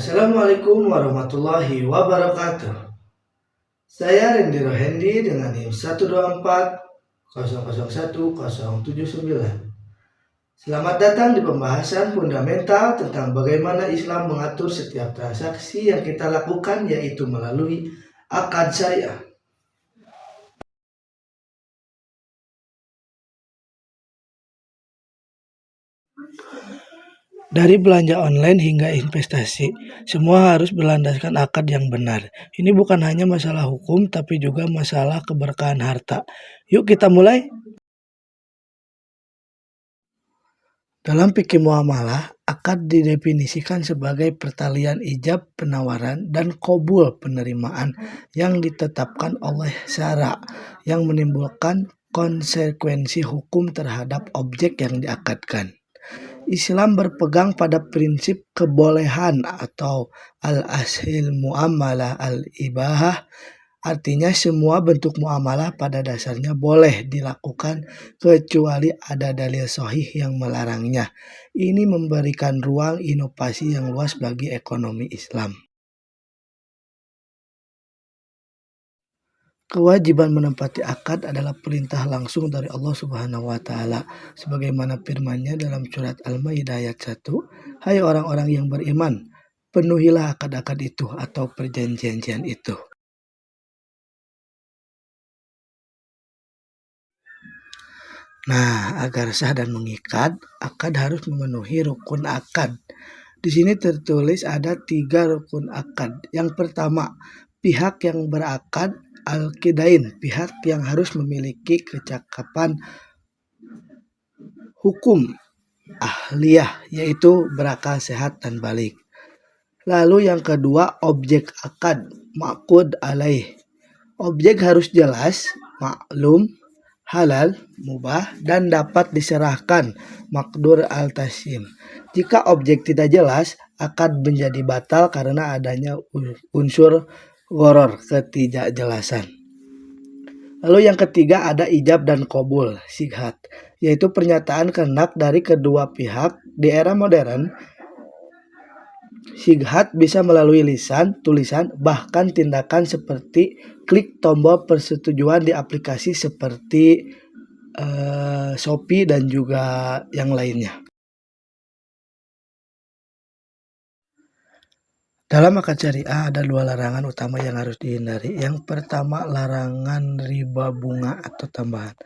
Assalamualaikum warahmatullahi wabarakatuh. Saya Randy Rohendi dengan NIM 124001079. Selamat datang di pembahasan fundamental tentang bagaimana Islam mengatur setiap transaksi yang kita lakukan, yaitu melalui akad syariah. Dari belanja online hingga investasi, semua harus berlandaskan akad yang benar. Ini bukan hanya masalah hukum, tapi juga masalah keberkahan harta. Yuk kita mulai. Dalam fikih muamalah, akad didefinisikan sebagai pertalian ijab penawaran dan qabul penerimaan yang ditetapkan oleh syara yang menimbulkan konsekuensi hukum terhadap objek yang diakadkan. Islam berpegang pada prinsip kebolehan atau al-ashil muamalah al-ibahah. Artinya semua bentuk muamalah pada dasarnya boleh dilakukan kecuali ada dalil sahih yang melarangnya. Ini memberikan ruang inovasi yang luas bagi ekonomi Islam. Kewajiban menepati akad adalah perintah langsung dari Allah Subhanahu wa taala, sebagaimana firman-Nya dalam surat Al-Maidah ayat 1, "Hai orang-orang yang beriman, penuhilah akad-akad itu atau perjanjian itu." Nah, agar sah dan mengikat, akad harus memenuhi rukun akad. Di sini tertulis ada 3 rukun akad. Yang pertama, pihak yang berakad al-kidain, pihak yang harus memiliki kecakapan hukum ahliyah, yaitu berakal sehat dan balik. Lalu yang kedua, objek akad ma'qud alaih. Objek harus jelas, maklum, halal, mubah, dan dapat diserahkan, maqdur al-tasim. Jika objek tidak jelas, akad menjadi batal karena adanya unsur gharar, ketidakjelasan. Lalu yang ketiga ada ijab dan qabul, sighat, yaitu pernyataan kehendak dari kedua pihak. Di era modern, sighat bisa melalui lisan, tulisan, bahkan tindakan seperti klik tombol persetujuan di aplikasi seperti Shopee dan juga yang lainnya. Dalam akad syariah ada 2 larangan utama yang harus dihindari. Yang pertama, larangan riba bunga atau tambahan.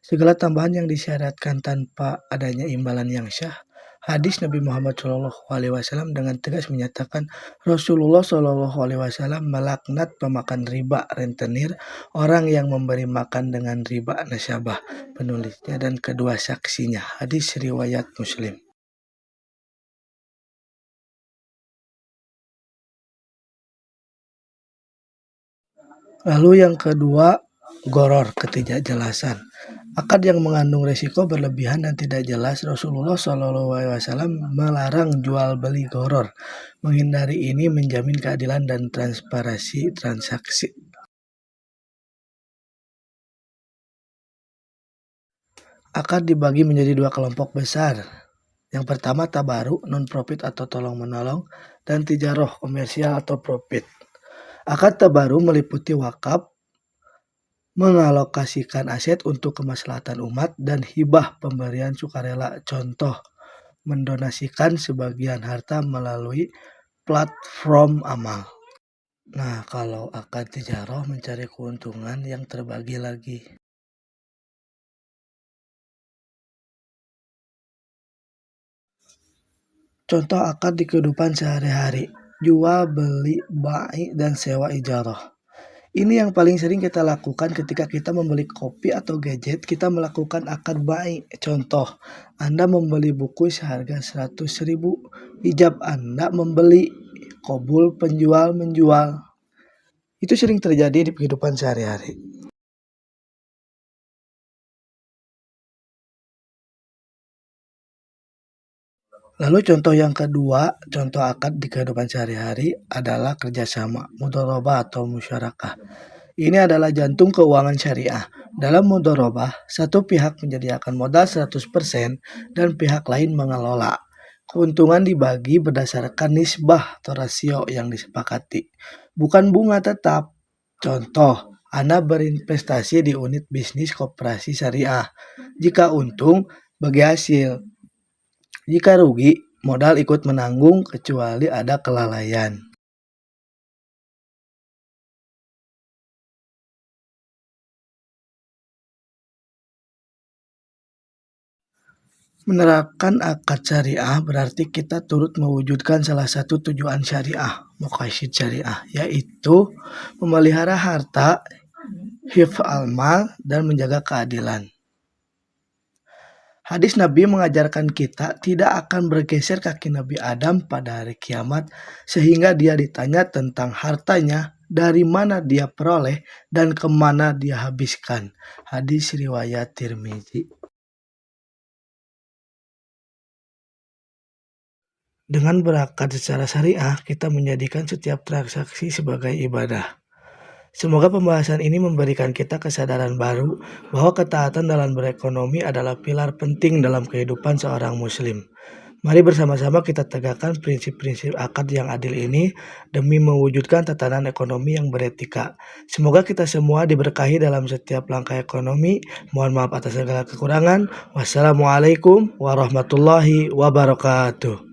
Segala tambahan yang disyariatkan tanpa adanya imbalan yang syah. Hadis Nabi Muhammad SAW dengan tegas menyatakan Rasulullah SAW melaknat pemakan riba rentenir, orang yang memberi makan dengan riba nasabah, penulisnya dan kedua saksinya. Hadis riwayat Muslim. Lalu yang kedua, gharar, ketidakjelasan. Akad yang mengandung risiko berlebihan dan tidak jelas. Rasulullah SAW melarang jual beli gharar. Menghindari ini menjamin keadilan dan transparansi transaksi. Akad dibagi menjadi 2 kelompok besar. Yang pertama, tabaru, non-profit atau tolong-menolong, dan tijaroh, komersial atau profit. Akad tabaru meliputi wakaf, mengalokasikan aset untuk kemaslahatan umat, dan hibah, pemberian sukarela. Contoh, mendonasikan sebagian harta melalui platform amal. Nah, kalau akad tijaroh mencari keuntungan yang terbagi lagi. Contoh akad di kehidupan sehari-hari, jual, beli, bai, dan sewa ijarah. Ini yang paling sering kita lakukan ketika kita membeli kopi atau gadget, kita melakukan akad bai. Contoh, Anda membeli buku seharga 100.000, ijab Anda membeli, qabul penjual menjual. Itu sering terjadi di kehidupan sehari-hari. Lalu contoh yang kedua, contoh akad di kehidupan sehari-hari adalah kerjasama, mudharabah atau musyarakah. Ini adalah jantung keuangan syariah. Dalam mudharabah, satu pihak menyediakan modal 100% dan pihak lain mengelola. Keuntungan dibagi berdasarkan nisbah atau rasio yang disepakati, bukan bunga tetap. Contoh, Anda berinvestasi di unit bisnis koperasi syariah. Jika untung, bagi hasil. Jika rugi, modal ikut menanggung kecuali ada kelalaian. Menerapkan akad syariah berarti kita turut mewujudkan salah satu tujuan syariah, maqasid syariah, yaitu memelihara harta, hifz al-mal, dan menjaga keadilan. Hadis Nabi mengajarkan kita tidak akan bergeser kaki Nabi Adam pada hari kiamat sehingga dia ditanya tentang hartanya, dari mana dia peroleh, dan kemana dia habiskan. Hadis riwayat Tirmizi. Dengan berakad secara syariah, kita menjadikan setiap transaksi sebagai ibadah. Semoga pembahasan ini memberikan kita kesadaran baru bahwa ketaatan dalam berekonomi adalah pilar penting dalam kehidupan seorang muslim. Mari bersama-sama kita tegakkan prinsip-prinsip akad yang adil ini demi mewujudkan tatanan ekonomi yang beretika. Semoga kita semua diberkahi dalam setiap langkah ekonomi. Mohon maaf atas segala kekurangan. Wassalamualaikum warahmatullahi wabarakatuh.